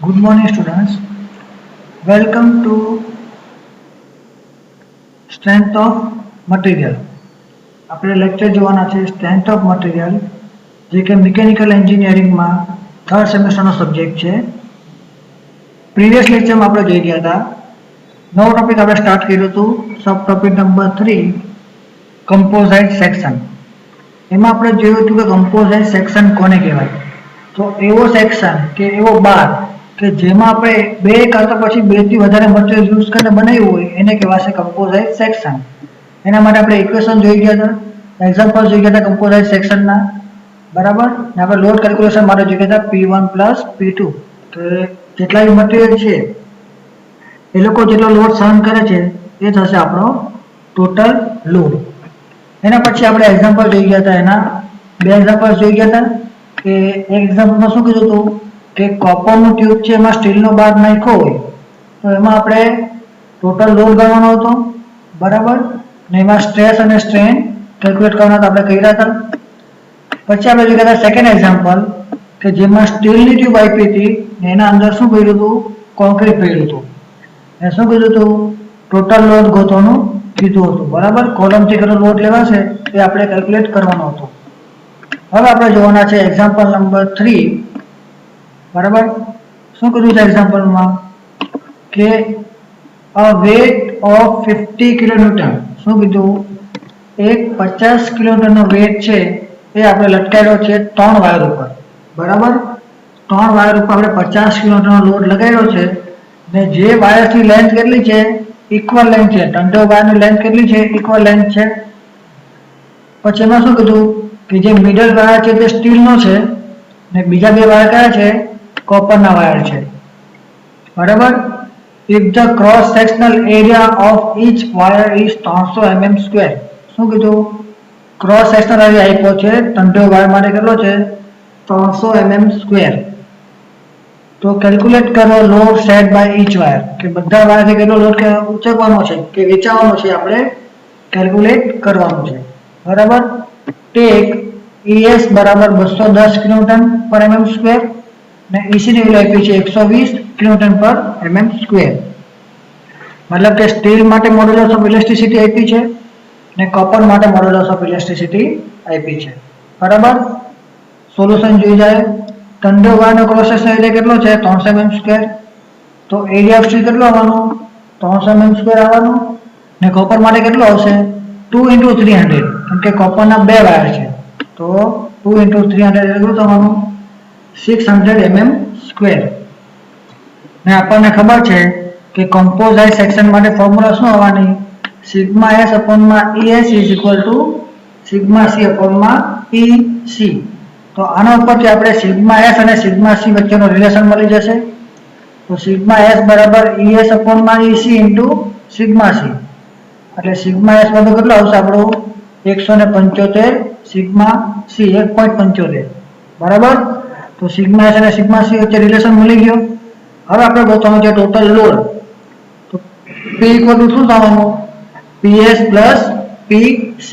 Good morning, students. Welcome to Strength of Material. આપણે lecture જોવાના છે સ્ટ્રેન્થ ઓફ મટીરિયલ, જે કે મિકેનિકલ એન્જિનિયરિંગમાં થર્ડ સેમેસ્ટરનો સબ્જેક્ટ છે. પ્રીવિયસ લેક્ચરમાં આપણે જોઈ ગયા હતા, નવો ટોપિક આપણે સ્ટાર્ટ કર્યું હતું, સબ ટોપિક નંબર 3 કમ્પોઝાઇટ સેક્શન. એમાં આપણે જોયું હતું કે કમ્પોઝાઇટ સેક્શન કોને કહેવાય. તો એવો સેક્શન કે એવો બાર કે જેમાં આપણે બે કાં તો પછી બેથી વધારે મટીરિયલ યુઝ કરીને બનાવ્યું હોય એને કહેવાશે કમ્પોઝાઇટ સેક્શન. એના માટે આપણે ઇક્વેશન જોઈ ગયા હતા, એક્ઝામ્પલ જોઈ ગયા હતા કમ્પોઝાઇટ સેક્શનના, બરાબર. ને આપણે લોડ કેલ્ક્યુલેશન માટે જોઈ ગયા હતા P1 પ્લસ P2, કે જેટલા બી મટીરિયલ છે એ લોકો જેટલો લોડ સહન કરે છે એ થશે આપણો ટોટલ લોડ. એના પછી આપણે એક્ઝામ્પલ જોઈ ગયા હતા, એના બે એક્ઝામ્પલ જોઈ ગયા હતા. કે એક એક્ઝામ્પલમાં શું કીધું હતું કે કોપરનું ટ્યુબ છે એમાં સ્ટીલનો બાર નાખ્યો હોય તો એમાં આપણે ટોટલ લોડ ગણવાનો હતો, બરાબર. ને એમાં સ્ટ્રેસ અને સ્ટ્રેન કેલ્ક્યુલેટ કરવાના હતા, આપણે કર્યા હતા. પછી આપણે જોઈ ગયા હતા સેકન્ડ એક્ઝામ્પલ કે જેમાં સ્ટીલની ટ્યુબ આપી હતી ને એના અંદર શું કર્યું હતું, કોન્ક્રીટ ભર્યું હતું. એ શું કીધું હતું, ટોટલ લોડ ગોતવાનું કીધું હતું, બરાબર. કોલમથી કેટલો લોડ લેવાશે એ આપણે કેલ્ક્યુલેટ કરવાનો હતો. હવે આપણે જોવાના છે એક્ઝામ્પલ નંબર 3, બરાબર. શું કીધું છે એક્ઝામ્પલમાં કે અ વેટ ઓફ 50 કિલોન્યુટન. શું કીધું, એક 50 કિલોન્યુટનનો વેટ છે એ આપણે લટકાવ્યો છે 3 વાયર ઉપર, બરાબર. 3 વાયર ઉપર આપણે 50 કિલોન્યુટનનો લોડ લગાવ્યો છે ને જે વાયરથી લેન્થ કેટલી છે, ઇક્વલ લેન્થ છે. ટંડો વાયરની લેન્થ કેટલી છે, ઇક્વલ લેન્થ છે. પછી એમાં શું કીધું કે જે મિડલ વાયર છે તે સ્ટીલનો છે ને બીજા બે વાયર કયા છે, કોપરના વાયર છે, બરાબર. If the cross sectional area of each wire is 300 mm square. શું કીધું, ક્રોસ સેક્શનલ એરિયા આપ્યો છે ટંડો વાયર માટે કેટલો છે, 300 mm સ્ક્વેર. તો કેલ્ક્યુલેટ કરો load set by each wire, કે બધા વાયરથી કેટલો લોડ ઉંચકવાનો છે કે વેચાવાનો છે આપણે કેલ્ક્યુલેટ કરવાનું છે, બરાબર. ટેક ES બરાબર 210 કિલોન્યુટન પર mm સ્ક્વેર ને EC ની વેલ્યુ આપી છે 120 કિલોન્યુટન પર mm સ્ક્વેર. મતલબ કે સ્ટીલ માટે મોડ્યુલસ ઓફ ઇલાસ્ટિસિટી આપી છે ને કોપર માટે મોડ્યુલસ ઓફ ઇલાસ્ટિસિટી આપી છે, બરાબર. સોલ્યુશન જોઈ જાય. ટંડો વાયરનો ક્રોસ સેક્શન એરિયા કેટલો છે, 300 mm સ્ક્વેર. તો એરિયા ઓફ સ્ટીલ કેટલો આવવાનો, 300 mm સ્ક્વેર આવવાનો. ને કોપર માટે કેટલો આવશે, 2 × 300, કેમ કે કોપરના બે વાયર છે તો 2 × 300 એટલું થવાનું 600 mm સ્ક્વેર. ને આપણને ખબર છે કે કમ્પોઝાઇટ સેક્શન માટે ફોર્મ્યુલા શું આવવાની, sigma S અપોનમાં ES is equal to sigma C અપોનમાં EC. તો આના ઉપરથી આપણે સિગ્મા S અને સિગ્મા C વચ્ચેનો રિલેશન મળી જશે. તો સિગ્મા S બરાબર ES અપોનમાં EC ઇન્ટુ સિગ્મા C, એટલે સિગ્મા S બધું કેટલો આવશે આપણો 175 સિગ્મા C 1.75, બરાબર. તો સિગ્મા S અને સિગ્મા C વચ્ચે રિલેશન મળી ગયો. હવે આપણે ગોતવાનું છે ટોટલ લોડ. તો P ઇક્વલ ટુ શું થવાનું, PS plus PC.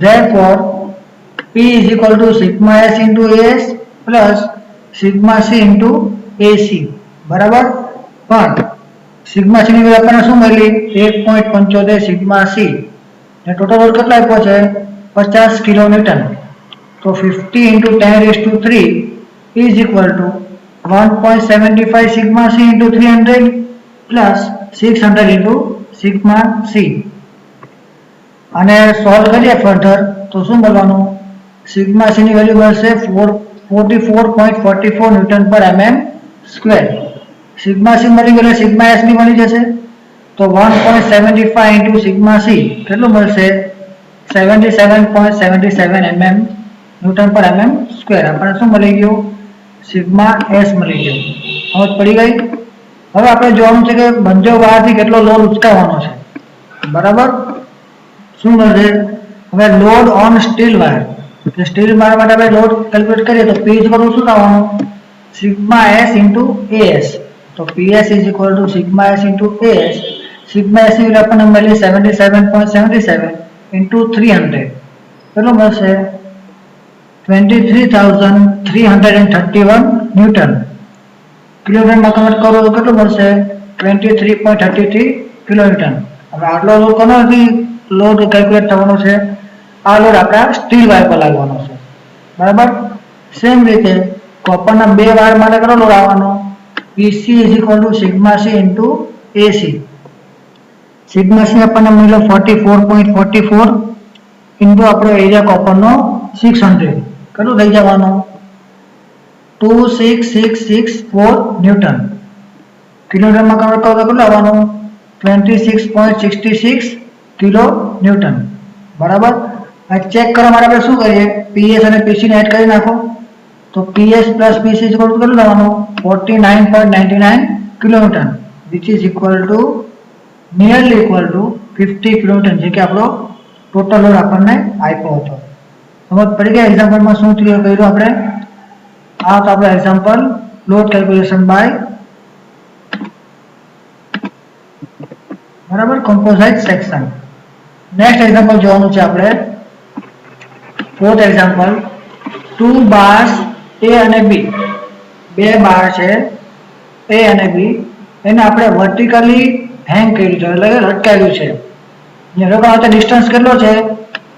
Therefore P is equal to sigma S into AS plus sigma C into AC, બરાબર. પણ સિગ્મા C ની વેલ્યુ આપણને શું મળી, 1.75 સિગ્મા C ને ટોટલ લોડ કેટલો આપ્યો છે, 50 કિલોન્યુટન. તો 50 × 10⁻³ is equal to 1.75 sigma C into 300 plus 600 into sigma C. અને સોલ્વ કરીએ ફર્ધર તો શું મળવાનું, સિગ્મા C ની વેલ્યુ મળશે 44.44 ન્યૂટન પર mm સ્ક્વેર. સિગ્મા C મળી ગયો, સિગ્મા S બી મળી જશે. તો 1.75 into સિગ્મા C કેટલું મળશે, 77.77 mm ન્યૂટન પર mm સ્ક્વેર. આપણને શું મળી ગયું, સિગ્મા S મળી ગયો. સમજ પડી ગઈ. હવે આપણે જોવાનું છે કે બંને વાયરથી કેટલો લોડ ઉચકાવવાનો છે, બરાબર. શું મળશે, હવે લોડ ઓન સ્ટીલ વાયર, કે સ્ટીલ વાયર માટે આપણે લોડ કેલ્ક્યુલેટ કરીએ તો P ઇક્વલ ટુ શું થવાનું, સિગ્મા S ઇન્ટુ AS. તો PS is equal to sigma S into AS. Sigma S ની વેલ્યુ આપણને મળી 77.77 ઇન્ટુ 300 કેટલું મળશે, 23,331 ન્યૂટન. કિલોમીટરમાં કન્વર્ટ કરો તો કેટલું મળશે? 23.33 કિલોન્યુટન. હવે આટલો લોડ કોનાથી લોડ કેલ્ક્યુલેટ થવાનો છે? આ લોડ આપણા સ્ટીલ વાયર પર લાગવાનો છે, બરાબર. સેમ રીતે કોપરના બે વાયર માટે કેટલો લોડ આવવાનો? PC = sigma C into AC. Sigma C આપણને મળ્યો 44.44 ઇન્ટુ આપણો એરિયા કોપરનો 600. કેટલું થઈ જવાનું? 26664 ન્યૂટન. કિલોમીટરમાં કન્વર્ટ કરો તો કેટલું આવવાનું? 26.66 કિલો ન્યૂટન, બરાબર. ચેક કરવા માટે આપણે શું કરીએ? PS અને PC ને એડ કરી નાખો તો PS plus PC કેટલું આવવાનું? 49.99 kilonewton, which is nearly equal to 50 kilonewton, જે કે આપણો ટોટલ લોડ આપણને આપ્યો હતો. સમજ પડી ગયા એક્ઝામ્પલમાં શું ક્લિયર કર્યું આપણે? આ તો આપણો એક્ઝામ્પલ લોડ કેલ્ક્યુલેશન બાય, બરાબર, કમ્પોઝાઇટ સેક્શન. નેક્સ્ટ એક્ઝામ્પલ જોવાનું છે આપણે. ફોર્થ એક્ઝામ્પલ, 2 બાર્સ A અને B, બે બાર છે A અને B, એને આપણે વર્ટિકલી હેંગ કર્યું છે, એટલે લટકાવ્યું છે. અહીંયા ડિસ્ટન્સ કેટલો છે?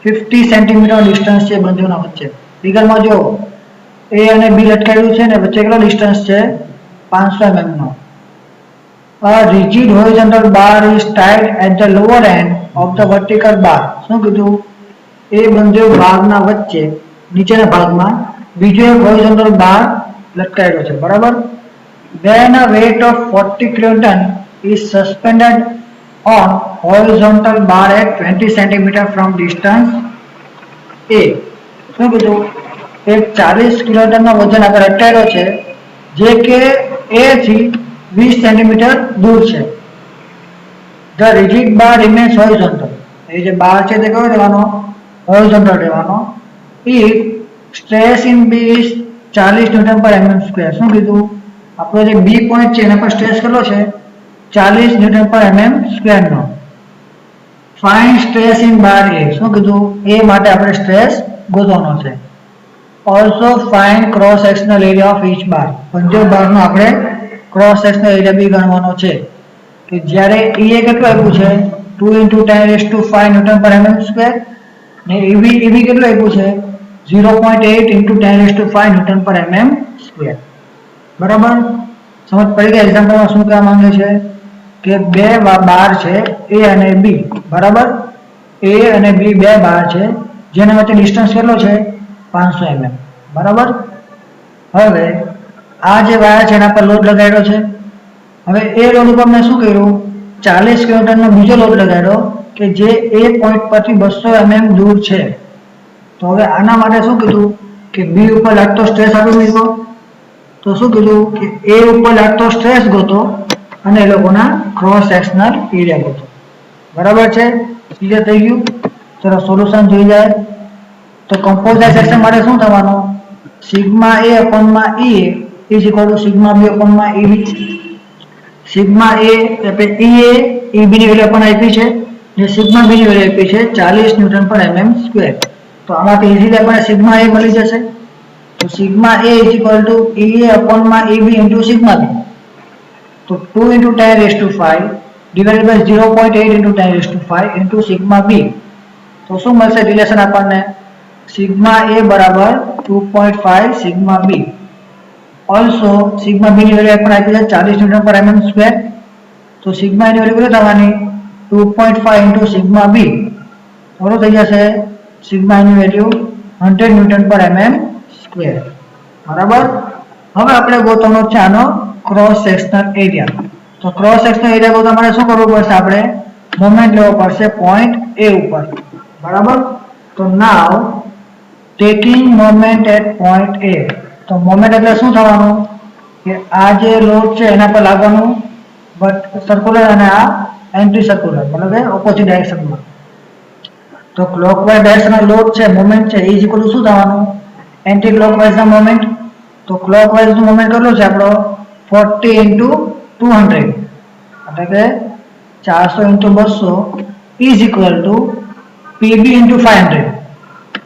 50 સેન્ટીમીટર ડિસ્ટન્સ છે બંનેના વચ્ચે. ફિગરમાં જો A અને B લટકાવ્યું છે ને વચ્ચે કેટલો ડિસ્ટન્સ છે? 500 mm no. A rigid horizontal bar is tied at the lower end of the vertical bar. શું કીધું? એ બંને ભાગના વચ્ચે નીચેના ભાગમાં બીજો એક હોરિઝોન્ટલ બાર લટકાયેલો છે, બરાબર. When a weight of 40 kilonewton is suspended on horizontal bar at 20 cm from distance A. શું કીધું? એક 40 કિલોન્યુટનનો વજન આગળ લટકાયેલો છે જે કે A થી 20 સેન્ટીમીટર દૂર છે. The rigid bar remains horizontal. એ જે બાર છે તે કયો રહેવાનો? હોરિઝોન્ટલ રહેવાનો. If stress in B is 40 newton પર mm². શું કીધું? આપણો જે B પોઈન્ટ છે એના પર સ્ટ્રેસ કેટલો છે? 40 ન્યૂટન પર mm² no. Find stress in bar A. શું કીધું? A માટે આપણે સ્ટ્રેસ ગોતવાનો છે. Also find cross sectional area of each bar. બંને બારનો આપણે ક્રોસ સેક્શનલ એરિયા બી ગણવાનો છે કે જ્યારે EA કેટલું આપ્યું છે? 2 × 10⁵ ન્યૂટન પર mm² ને EB કેટલું આપ્યું છે? 0.8 × 10⁵ ન્યૂટન પર mm². બરાબર. સમજ પડી ગઈ એક્ઝામ્પલમાં શું કહેવા માંગે છે? કે બે બાર છે A અને B, બરાબર. A અને B બે બાર છે જેના વચ્ચે ડિસ્ટન્સ કેટલો છે? 500 mm, બરાબર. હવે આ જે વાયર છે એના પર લોડ લગાડ્યો છે. હવે એ લોડ ઉપર મેં શું કર્યું? 40 કિલોન્યુટનનો બીજો લોડ લગાડ્યો કે જે A પોઈન્ટ પરથી 200 mm દૂર છે. તો હવે આના માટે શું કીધું? કે B ઉપર લાગતો સ્ટ્રેસ આપી મૂક્યો. તો શું કીધું? કે A ઉપર લાગતો સ્ટ્રેસ ગોતો અને એ લોકોના ક્રોસ સેક્શનલ એરિયા ગોતો. બરાબર છે? ક્લિયર થઈ ગયું? ચલો સોલ્યુશન જોઈ જાય. તો કમ્પોઝાઇટ સેક્શન માટે શું થવાનું? Sigma A અપોનમાં E is equal to sigma B અપોનમાં EB. Sigma A એટલે EA EB ની વેલ્યુ આપણને આપી છે ને સિગ્મા B ની વેલ્યુ આપી છે 40 ન્યૂટન પર mm². તો આમાંથી ઈઝીલી આપણને સિગ્મા A મળી જશે. તો sigma A is equal to EA અપોનમાં EB into sigma B. તો 2 × 10⁵ divided by 0.8 × 10⁵ into sigma B. તો શું મળશે રિલેશન આપણને? સિગ્મા A બરાબર 2.5 sigma B. Also sigma B ની વેલ્યુ આપણને આપી છે 40 ન્યૂટન પર mm². તો સિગ્મા ની વેલ્યુ કેટલી થવાની? 2.5 × સિગ્મા B. બરોબર થઈ જશે. સિગ્મા ની વેલ્યુ 100 ન્યૂટન પર mm². બરાબર. હવે આપણે ગોતવાનો છે આનો ક્રોસ સેક્શનલ એરિયા. તો ક્રોસ સેક્શનલ એરિયા ગોતવા માટે શું કરવું પડશે? આપણે મોમેન્ટ લેવો પડશે પોઈન્ટ A ઉપર, બરાબર. તો now taking moment at point A. તો મોમેન્ટ એટલે શું થવાનું? કે આ જે લોડ છે એના પર લાગવાનું બટ સર્ક્યુલર અને આ એન્ટી સર્ક્યુલર, મતલબ ઓપોઝિટ ડાયરેક્શનમાં. તો ક્લોકવાઇઝ ડાયરેક્શનનો લોડ છે, મોમેન્ટ છે, ઇઝ ઇક્વલ ટુ શું થવાનું? એન્ટી ક્લોકવાઇઝના મોમેન્ટ. તો ક્લોકવાઇઝનો મોમેન્ટ કેટલો છે આપણો? 40 × 200 એટલે કે 400 × 200 ઇઝ ઇક્વલ ટુ PB × 500.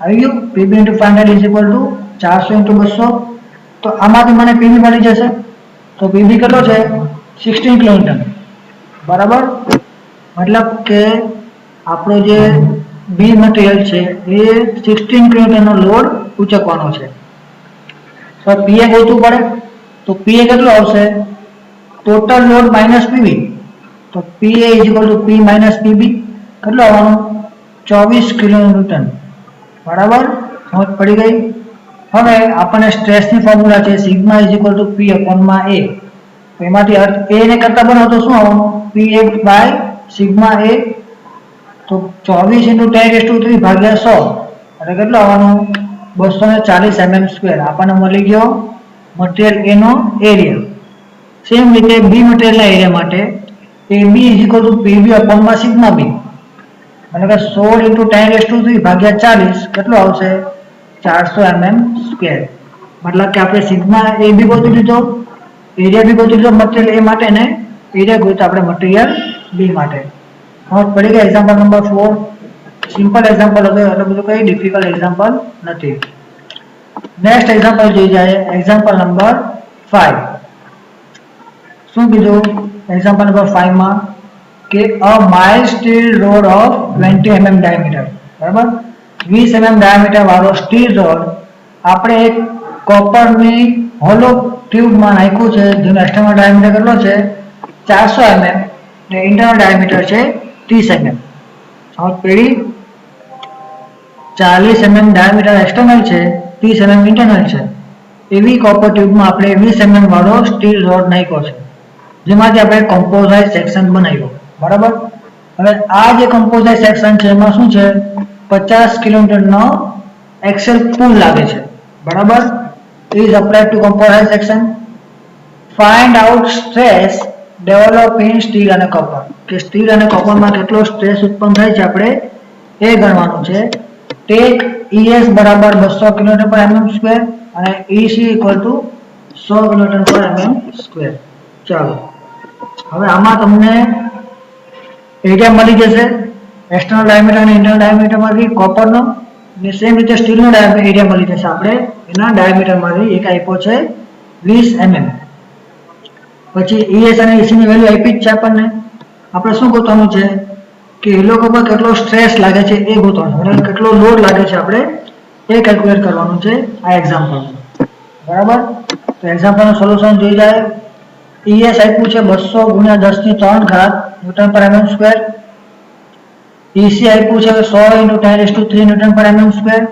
આવી ગયું? PB × 500 is equal two 400 × 200. તો આમાંથી મને PB મળી જશે. તો પીબી કેટલો છે 16 કિલોન્યુટન બરાબર મતલબ કે આપણો જે બી મટીરિયલ છે એ 16 કિલોન્યુટનનો લોડ ઉચકવાનો છે તો પીએ ગોતવું પડે તો પીએ કેટલો આવશે ટોટલ લોડ માઈનસ પીવી તો PA is equal to P minus PB કેટલો આવવાનો 24 કિલોન્યુટન બરાબર સમજ પડી ગઈ હવે આપણને સ્ટ્રેસની ફોર્મ્યુલા છે સિગ્મા ઇઝ ઇક્વલ ટુ પી અપોનમાં એ તો એમાંથી અર્થ એ ને કરતા બનાવો તો શું આવવાનું પી એ બાય સિગ્મા એ તો 24 × 10⁻³ ભાગ્યા 100 એટલે કેટલો આવવાનું 240 mm² આપણને મળી ગયો મટીરિયલ એ નો એરિયા સેમ રીતે બી મટીરિયલના એરિયા માટે AB is equal to PB અપોનમાં સિગ્મા બી એટલે કે 16 × 10⁻³ ભાગ્યા 40 કેટલો આવશે 400 mm² મતલબ કે આપણે સિગ્મા એ બી ગોતી લીધો એરિયા બી ગોતી લીધો મટીરિયલ એ માટે ને એરિયા ગોતો આપણે મટીરિયલ બી માટે સમજ પડી ગઈ એક્ઝામ્પલ નંબર 4 સિમ્પલ એક્ઝામ્પલ હતો એટલે બધું કઈ ડિફિકલ્ટ એક્ઝામ્પલ નથી નેક્સ્ટ એક્ઝામ્પલ જોઈ જાય એક્ઝામ્પલ નંબર 5 શું કીધું એક્ઝામ્પલ નંબર 5 માં કે a mild steel rod of 20 mm diameter બરાબર 20 mm ડાયામીટર વાળો સ્ટીલ રોડ આપણે એક કોપરની હોલો ટ્યુબમાં નાખ્યું છે જેનો એક્સટર્નલ ડાયામીટર કેટલો છે 400 mm ને ઇન્ટરનલ ડાયામીટર છે 30 mm સમજ પડી 40 mm ડાયામીટર એક્સટર્નલ છે 30 mm ઇન્ટરનલ છે એવી કોપર ટ્યુબમાં આપણે 20 mm વાળો સ્ટીલ રોડ નાખ્યો છે જેમાંથી આપણે કમ્પોઝાઇટ સેક્શન બનાવ્યો બરાબર હવે આ જે કમ્પોઝાઇટ સેક્શન છે એમાં શું છે 50 કિલોન્યુટનનો એક્સેલ પુલ લાગે છે બરાબર is applied to composite section find out stress develop in steel અને કોપર કે સ્ટીલ અને કોપરમાં કેટલો સ્ટ્રેસ ઉત્પન્ન થાય છે આપણે એ ગણવાનું છે ટેક ES બરાબર 200 કિલોન્યુટન પર mm² અને EC ઇક્વલ ટુ 100 કિલોન્યુટન પર mm². ચાલો હવે આમાં તમને એરિયા મળી જશે એક્સટર્નલ ડાયામીટર અને ઇન્ટરનલ ડાયામીટરમાંથી કોપરનો અને સેમ રીતે સ્ટીલનો એરિયા મળી જશે આપણે એના ડાયામીટરમાંથી એક આપ્યો છે 20 mm પછી ES અને EC ની વેલ્યુ આપી જ છે આપણને આપણે શું ગોતવાનું છે કે એ લોકો પર કેટલો સ્ટ્રેસ લાગે છે એ ગોતવાનું એટલે કેટલો લોડ લાગે છે આપણે એ કેલ્ક્યુલેટ કરવાનું છે આ એક્ઝામ્પલ બરાબર તો એક્ઝામ્પલનું સોલ્યુશન જોઈ જાય ES આપ્યું છે 200 × 10⁻³ ન્યૂટન પર mm². EC આપ્યું છે 100 × 10⁻³ ન્યૂટન પર mm².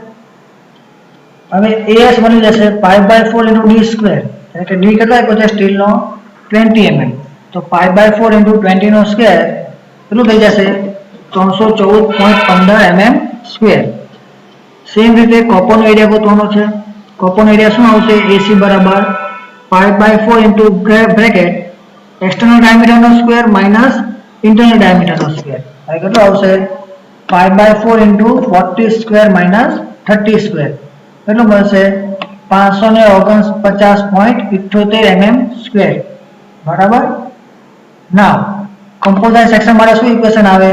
હવે AS મળી જશે π/4 × d² એટલે કે d કેટલો આપ્યો છે સ્ટીલનો 20 mm તો π/4 × 20 નો સ્ક્વેર કેટલું થઈ જશે 314.15 mm². સેમ રીતે કોપરનો એરિયા ગોતવાનો છે કોપરનો એરિયા શું આવશે AC બરાબર π/4 × બ્રેકેટ એક્સટર્નલ ડાયામીટરનો સ્ક્વેર માઈનસ ઇન્ટરનલ ડાયામીટરનો સ્ક્વેર એટલે કેટલો આવશે π/4 × 40² માઈનસ 30² કેટલું મળશે 549.78 mm². બરાબર નાવ કમ્પોઝાઇટ સેક્શન માટે શું ઇક્વેશન આવે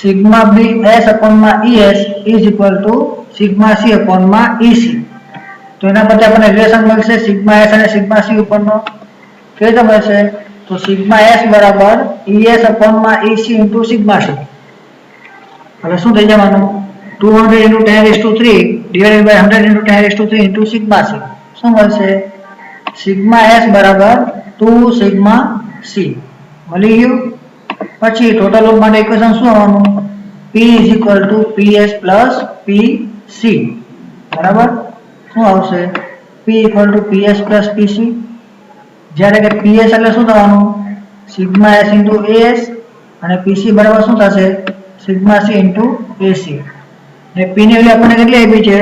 સિગ્મા બી એસ અપોનમાં ES is equal to sigma C અપોનમાં EC તો એના પરથી આપણને રિલેશન મળશે સિગ્મા એસ અને સિગ્મા સી ઉપરનો કેવી રીતે મળશે તો સિગ્મા એસ બરાબર ES અપોનમાં EC ઇન્ટુ સિગ્મા સી એટલે શું થઈ જવાનું 200 × 10⁻³ divided by 100 × 10⁻³ into sigma C શું મળશે સિગ્મા એસ બરાબર 2 સિગ્મા સી મળી ગયું પછી ટોટલ લોડ માટે ઇક્વેશન શું આવવાનું P is equal two PS plus PC બરાબર શું આવશે P equal to PS plus PC જ્યારે કે PS એટલે શું થવાનું સિગ્મા S ઇન્ટુ AS અને PC બરાબર શું થશે સિગ્મા C ઇન્ટુ AC ને P ની વેલ્યુ આપણને કેટલી આપી છે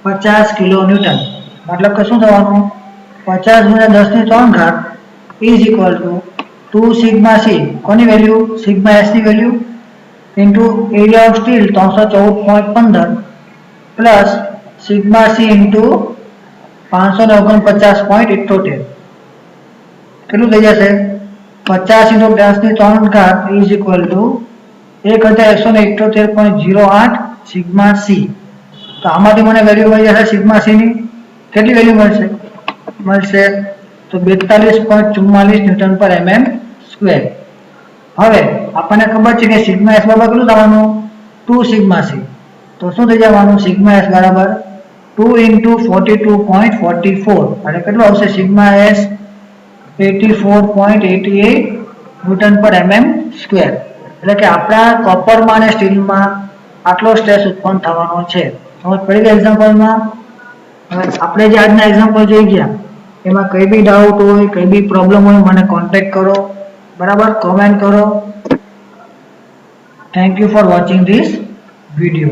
50 કિલોન્યુટન મતલબ કે શું થવાનું 50 × 10⁻³ is equal two 2 sigma C કોની વેલ્યુ સિગ્મા S ની value into area of steel 314.15 plus sigma C into 549.78 કેટલું થઈ જશે 50 × 10⁻³ is equal two 1178.08 sigma C તો આમાંથી મને વેલ્યુ મળી જશે સિગ્મા C ની કેટલી વેલ્યુ મળશે તો 42.44 ન્યૂટન પર mm સ્ક્વેર. હવે આપણને ખબર છે કે સિગ્મા s બરાબર કેટલું થવાનું 2 સિગ્મા c. તો શું થઈ જવાનું સિગ્મા s બરાબર 2 into 42.44 એટલે કેટલું આવશે સિગ્મા s 84.88 ન્યૂટન પર mm સ્ક્વેર. એટલે કે આપણા કોપરમાં અને સ્ટીલમાં આટલો સ્ટ્રેસ ઉત્પન્ન થવાનો છે. સમજ પડી ગઈ એક્ઝામ્પલમાં? હવે આપણે જે આજના એક્ઝામ્પલ જોઈ ગયા એમાં કઈ બી ડાઉટ હોય કઈ બી પ્રોબ્લેમ હોય મને કોન્ટેક્ટ કરો, બરાબર, કોમેન્ટ કરો. Thank you for watching this video.